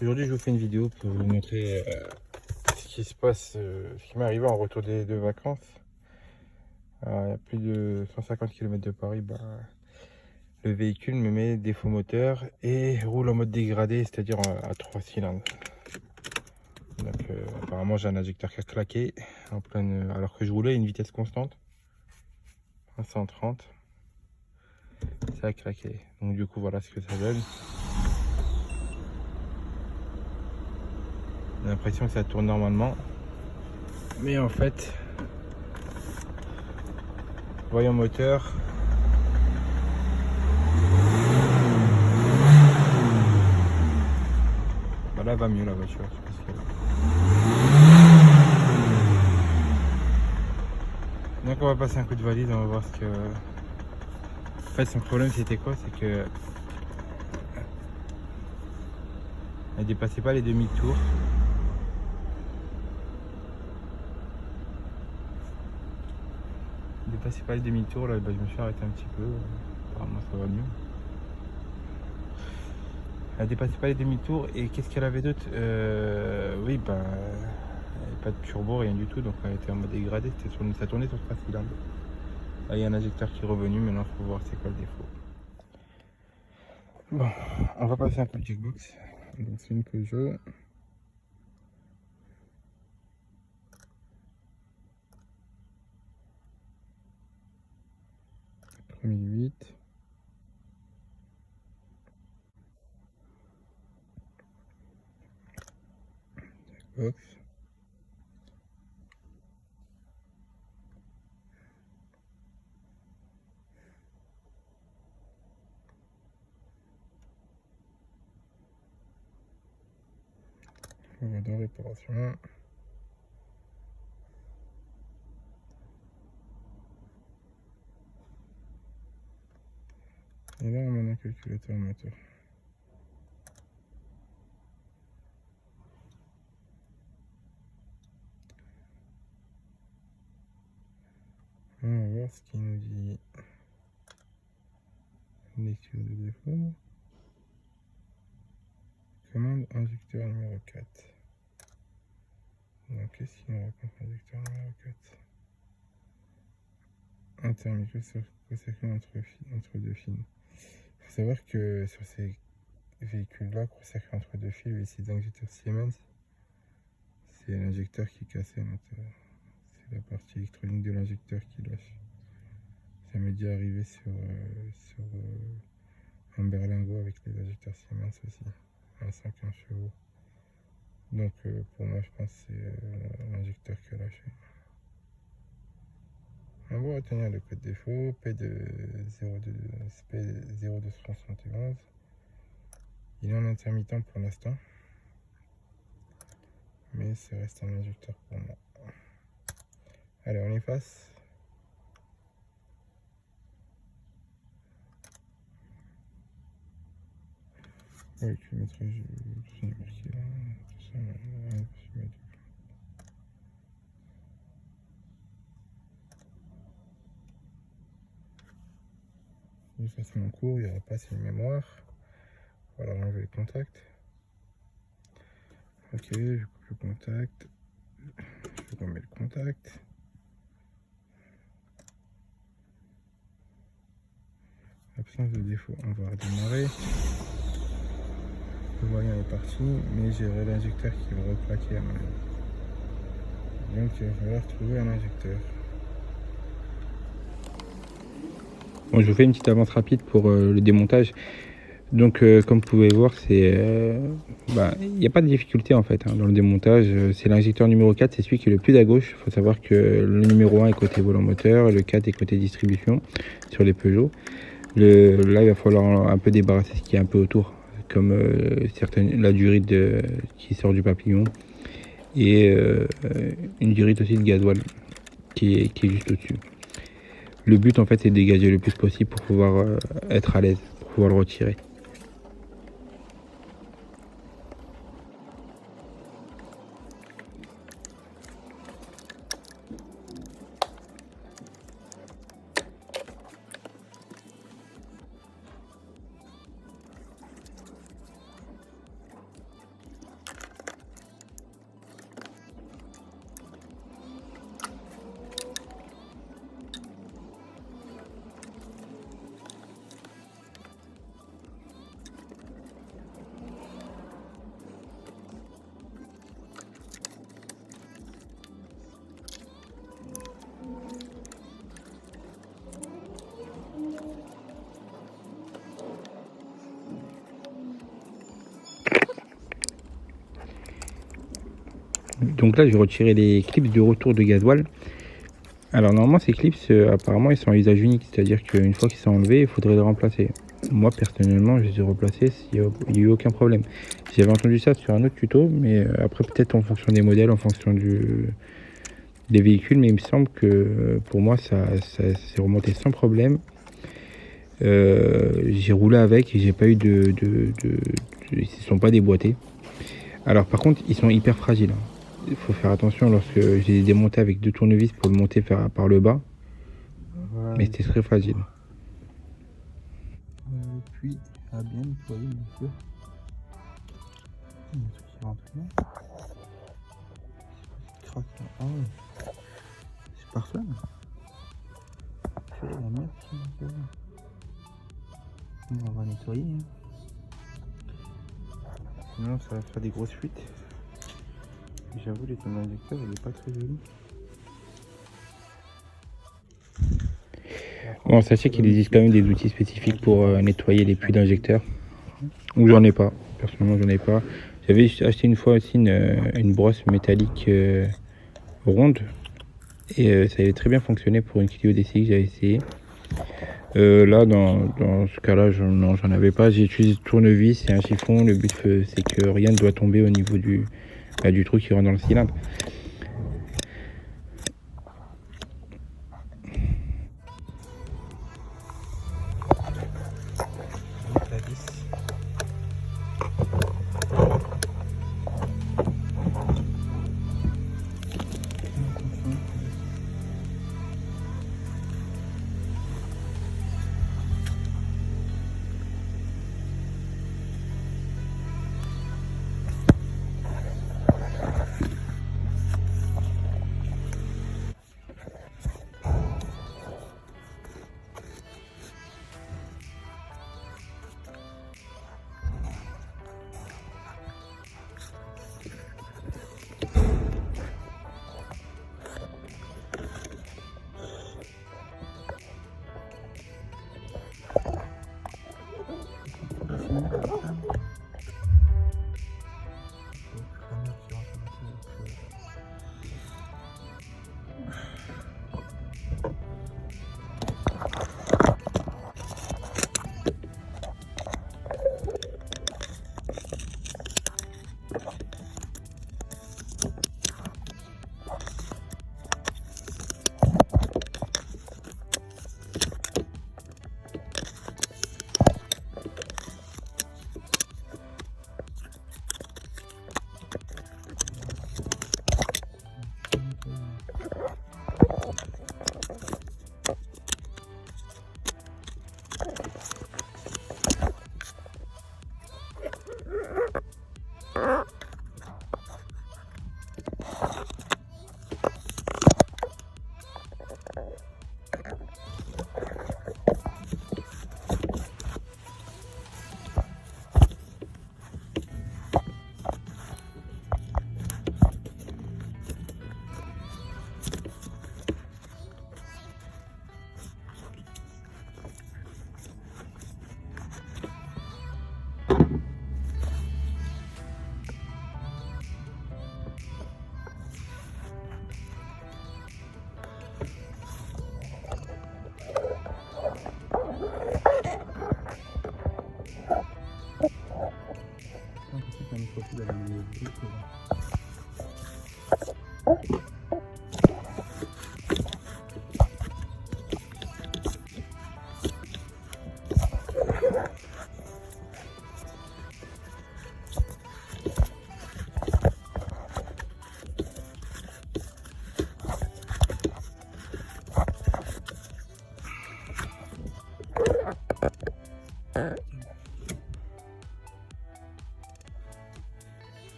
Aujourd'hui, je vous fais une vidéo pour vous montrer ce qui se passe, ce qui m'est arrivé en retour de vacances. Alors, il y a plus de 150 km de Paris, le véhicule me met défaut moteur et roule en mode dégradé, c'est-à-dire à 3 cylindres. Donc, apparemment, j'ai un injecteur qui a claqué en pleine, alors que je roulais à une vitesse constante, à 130. Ça a claqué. Donc, du coup, voilà ce que ça donne. J'ai l'impression que ça tourne normalement, mais en fait, voyant moteur, là va mieux la voiture. Je sais pas ce qu'elle a. Donc on va passer un coup de valise, on va voir ce que. En fait, son problème c'était quoi? C'est que elle dépassait pas les demi-tours. Elle dépassait pas les demi-tours. Là, je me suis arrêté un petit peu. Apparemment ça va mieux. Elle dépassait pas les demi-tours. Et qu'est-ce qu'elle avait d'autre? Oui, elle avait pas de turbo, rien du tout. Donc elle était en mode dégradé. Ça tournait sur 3 cylindres. Là, il y a un injecteur qui est revenu. Maintenant, il faut voir c'est quoi le défaut. Bon, on va passer un peu de checkbox. Donc c'est une Peugeot. 3008. Box. On va dans réparation. Et là, on a un calculateur moteur. On va voir ce qu'il nous dit. Lecture de défaut. Commande injecteur numéro 4. Donc, qu'est-ce qu'il nous raconte, injecteur numéro 4? Intermittent consacré entre deux fils. Il faut savoir que sur ces véhicules-là, consacrés entre deux fils, et ces injecteurs Siemens, c'est l'injecteur qui est cassé. C'est la partie électronique de l'injecteur qui lâche. Ça m'est déjà arrivé sur un berlingot avec les injecteurs Siemens aussi, à 115 chevaux. Donc pour moi, je pense que c'est l'injecteur qui a lâché. On va retenir le code défaut P0271. Il est en intermittent pour l'instant, mais ça reste un injecteur pour moi. Allez, on efface. Oui, kilométrage, tout ça est marqué là. Tout ça, ouais, je mets l'effacement en cours, il n'y aura pas assez de mémoire. Voilà, enlever le contact. Ok, je coupe le contact. Je remets le contact. Absence de défaut, on va redémarrer. Le voyant est parti, mais j'ai l'injecteur qui va reclaquer à mon avis. Donc il va falloir trouver un injecteur. Bon, je vous fais une petite avance rapide pour le démontage. Donc comme vous pouvez voir, il n'y a pas de difficulté en fait dans le démontage. C'est l'injecteur numéro 4, c'est celui qui est le plus à gauche. Il faut savoir que le numéro 1 est côté volant moteur, le 4 est côté distribution sur les Peugeot. Là, il va falloir un peu débarrasser ce qui est un peu autour, comme la durite qui sort du papillon et une durite aussi de gasoil qui est juste au-dessus. Le but en fait c'est de dégager le plus possible pour pouvoir être à l'aise, pour pouvoir le retirer. Donc là, je vais retirer les clips de retour de gasoil. Alors normalement, ces clips, apparemment, ils sont à usage unique, c'est-à-dire qu'une fois qu'ils sont enlevés, il faudrait les remplacer. Moi, personnellement, je les ai replacés, il n'y a eu aucun problème. J'avais entendu ça sur un autre tuto, mais après, peut-être en fonction des modèles, en fonction des véhicules, mais il me semble que pour moi, ça s'est remonté sans problème. J'ai roulé avec et j'ai pas eu ils ne sont pas déboîtés. Alors par contre, ils sont hyper fragiles. Il faut faire attention lorsque j'ai démonté avec 2 tournevis pour le monter par le bas. Voilà. Mais c'était très fragile. Puis à bien nettoyer, bien sûr. Il y a un truc qui rentre là. Craque là. Ah ouais. C'est parfait. C'est la merde qui est là. On va nettoyer. Hein. Sinon ça va faire des grosses fuites. J'avoue, les tonneaux injecteurs, il est pas très joli. Bon, sachez qu'il existe quand même des outils spécifiques pour nettoyer les puits d'injecteurs. Ou j'en ai pas. Personnellement, j'en ai pas. J'avais acheté une fois aussi une brosse métallique ronde. Et ça avait très bien fonctionné pour une Clio DCI que j'avais essayé. Là, dans ce cas-là, non, j'en avais pas. J'ai utilisé tournevis et un chiffon. Le but, c'est que rien ne doit tomber au niveau du trou qui rentre dans le cylindre.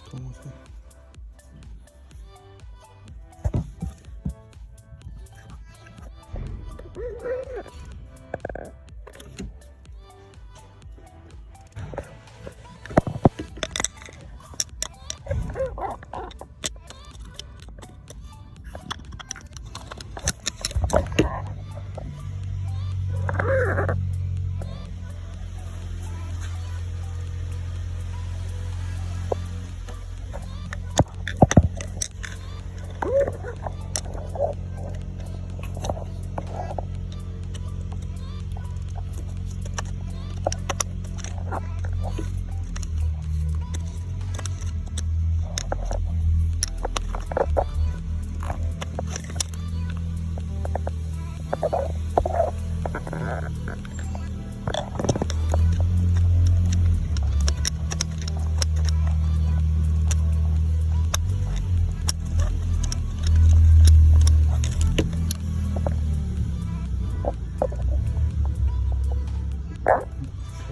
Comment ça ?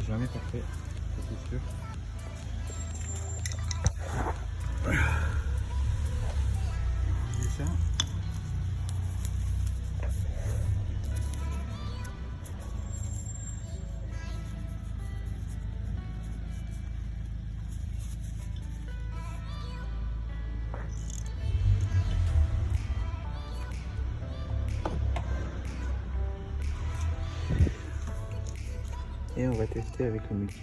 Jamais parfait, ça c'est sûr. C'est ça. Et on va tester avec le multi.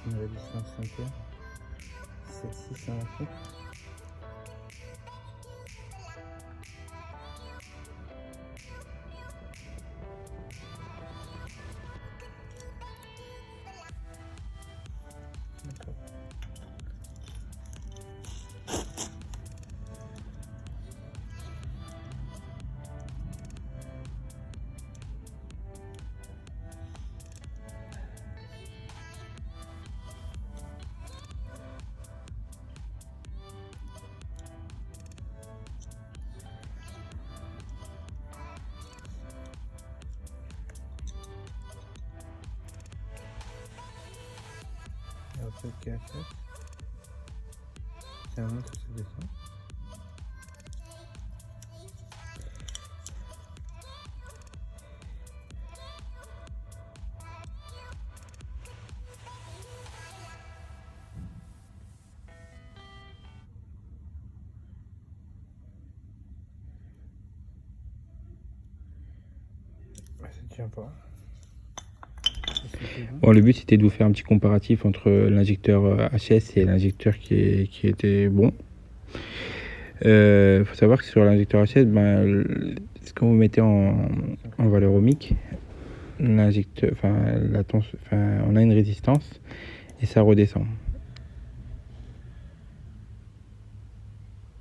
Une résistance 5 celle-ci, ça va faire. D'accord. Et après le KHS, ça monte ou ça descend. Ça ne tient pas. Bon, le but c'était de vous faire un petit comparatif entre l'injecteur HS et l'injecteur qui était bon. Faut savoir que sur l'injecteur HS, quand vous mettez en valeur ohmique, l'injecteur, on a une résistance et ça redescend.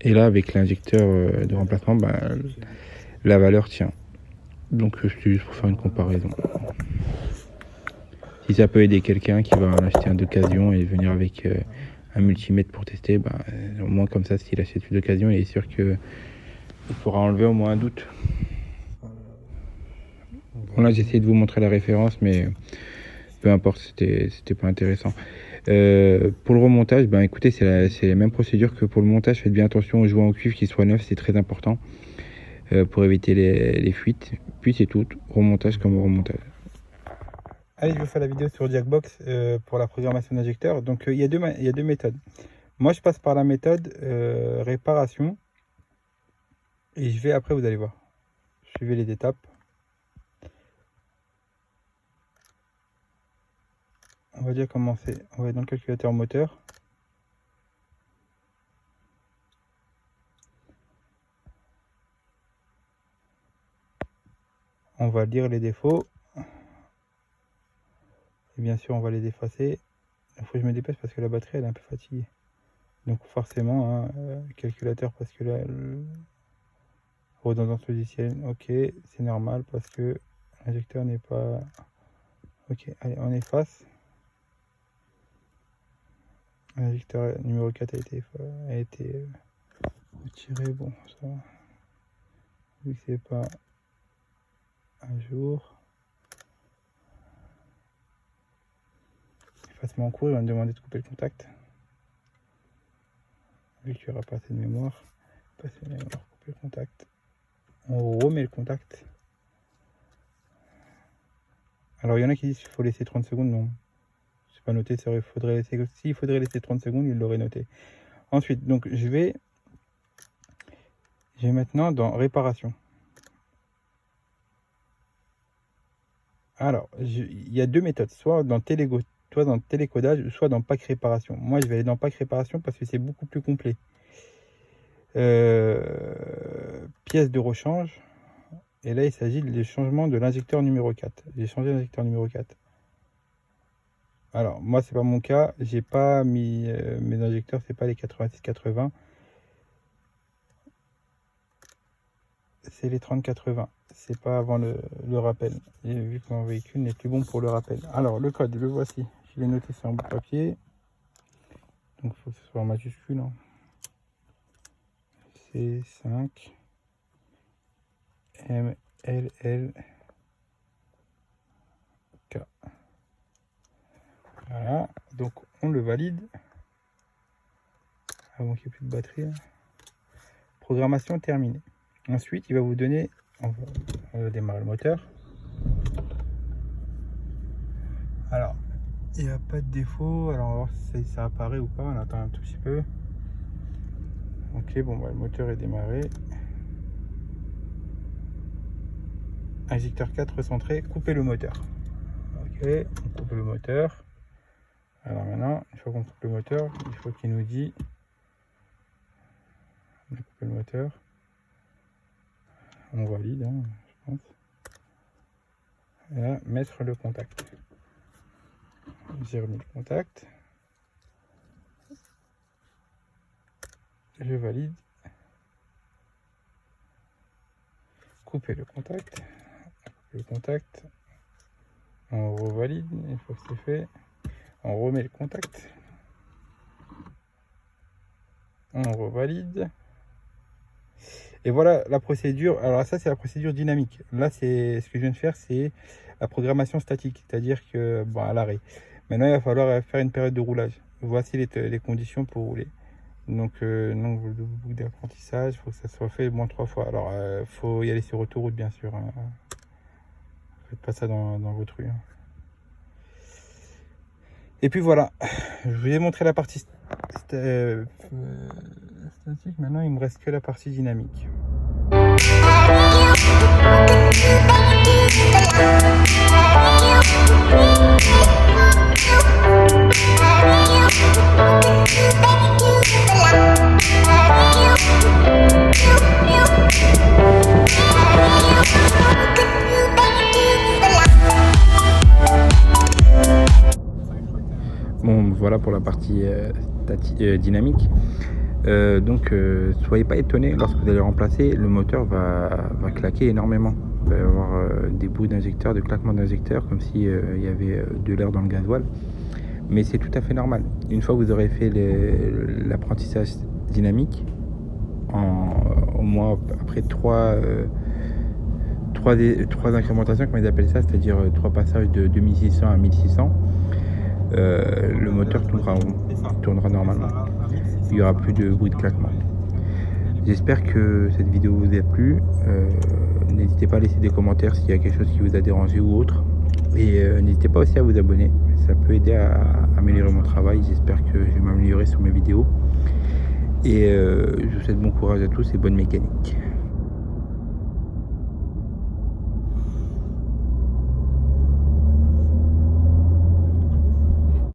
Et là, avec l'injecteur de remplacement, la valeur tient. Donc c'est juste pour faire une comparaison. Si ça peut aider quelqu'un qui va en acheter un d'occasion et venir avec un multimètre pour tester, au moins comme ça, s'il achète une d'occasion, il est sûr qu'il pourra enlever au moins un doute. Bon, là, j'ai essayé de vous montrer la référence, mais peu importe, c'était pas intéressant. Pour le remontage, écoutez, c'est la même procédure que pour le montage. Faites bien attention aux joints en cuivre qui soient neufs, c'est très important pour éviter les fuites. Puis c'est tout, remontage comme remontage. Allez, je vais faire la vidéo sur Jackbox pour la programmation d'injecteur. Donc il y a deux méthodes. Moi, je passe par la méthode réparation. Et je vais après, vous allez voir. Suivez les étapes. On va déjà commencer. On va être dans le calculateur moteur. On va lire les défauts. Et bien sûr, on va les effacer. Il faut que je me dépêche parce que la batterie elle est un peu fatiguée. Donc forcément, calculateur parce que là, redondance logicielle, ok, c'est normal parce que l'injecteur n'est pas... Ok, allez, on efface. L'injecteur numéro 4 a été retiré, bon, ça va. Vu que c'est pas à jour. Effacement en cours, il va me demander de couper le contact. Vu qu'il n'y aura pas assez de mémoire, passer la mémoire, couper le contact. On remet le contact. Alors il y en a qui disent qu'il faut laisser 30 secondes, non. C'est pas noté, s'il faudrait laisser 30 secondes, il l'aurait noté. Ensuite, donc je vais maintenant dans réparation. Alors, il y a deux méthodes, soit dans télécodage, soit dans pack réparation. Moi, je vais aller dans pack réparation parce que c'est beaucoup plus complet. Pièce de rechange. Et là, il s'agit du changement de l'injecteur numéro 4. J'ai changé l'injecteur numéro 4. Alors, moi, c'est pas mon cas. J'ai pas mis mes injecteurs, c'est pas les 86-80. C'est les 30-80. C'est pas avant le rappel. Et vu que mon véhicule n'est plus bon pour le rappel. Alors, le code, le voici. Je l'ai noté sur un bout de papier. Donc, il faut que ce soit en majuscule. Hein. C5 MLL K. Voilà. Donc, on le valide. Avant qu'il n'y ait plus de batterie. Programmation terminée. Ensuite, il va vous donner, on va démarrer le moteur. Alors, il n'y a pas de défaut. Alors, on va voir si ça apparaît ou pas. On attend un tout petit peu. Ok, bon, bah, le moteur est démarré. Injecteur 4 recentré, couper le moteur. Ok, on coupe le moteur. Alors maintenant, une fois qu'on coupe le moteur, il faut qu'il nous dise. On a coupé le moteur. On valide, hein, je pense. Et là, mettre le contact. J'ai remis le contact. Je valide. Couper le contact. Couper le contact. On revalide. Une fois que c'est fait, on remet le contact. On revalide. Et voilà la procédure. Alors ça, c'est la procédure dynamique. Là, c'est ce que je viens de faire, c'est la programmation statique, c'est-à-dire que bon, à l'arrêt. Maintenant, il va falloir faire une période de roulage. Voici les conditions pour rouler. Donc le boucle d'apprentissage, il faut que ça soit fait au moins 3 fois. Alors, faut y aller sur autoroute, bien sûr. Hein. Faites pas ça dans votre rue. Hein. Et puis voilà, je vous ai montré la partie statique. Maintenant, il me reste que la partie dynamique. Bon, voilà pour la partie dynamique. Donc, soyez pas étonnés lorsque vous allez remplacer, le moteur va claquer énormément. Il va y avoir des bouts d'injecteur, de claquements d'injecteur, comme si il y avait de l'air dans le gasoil. Mais c'est tout à fait normal. Une fois que vous aurez fait l'apprentissage dynamique, au moins après trois incrémentations, comme ils appellent ça, c'est-à-dire 3 passages de 2600 à 1600, le moteur tournera normalement. Il n'y aura plus de bruit de claquement. J'espère que cette vidéo vous a plu. N'hésitez pas à laisser des commentaires s'il y a quelque chose qui vous a dérangé ou autre. Et n'hésitez pas aussi à vous abonner. Ça peut aider à améliorer mon travail. J'espère que je vais m'améliorer sur mes vidéos. Et je vous souhaite bon courage à tous et bonne mécanique.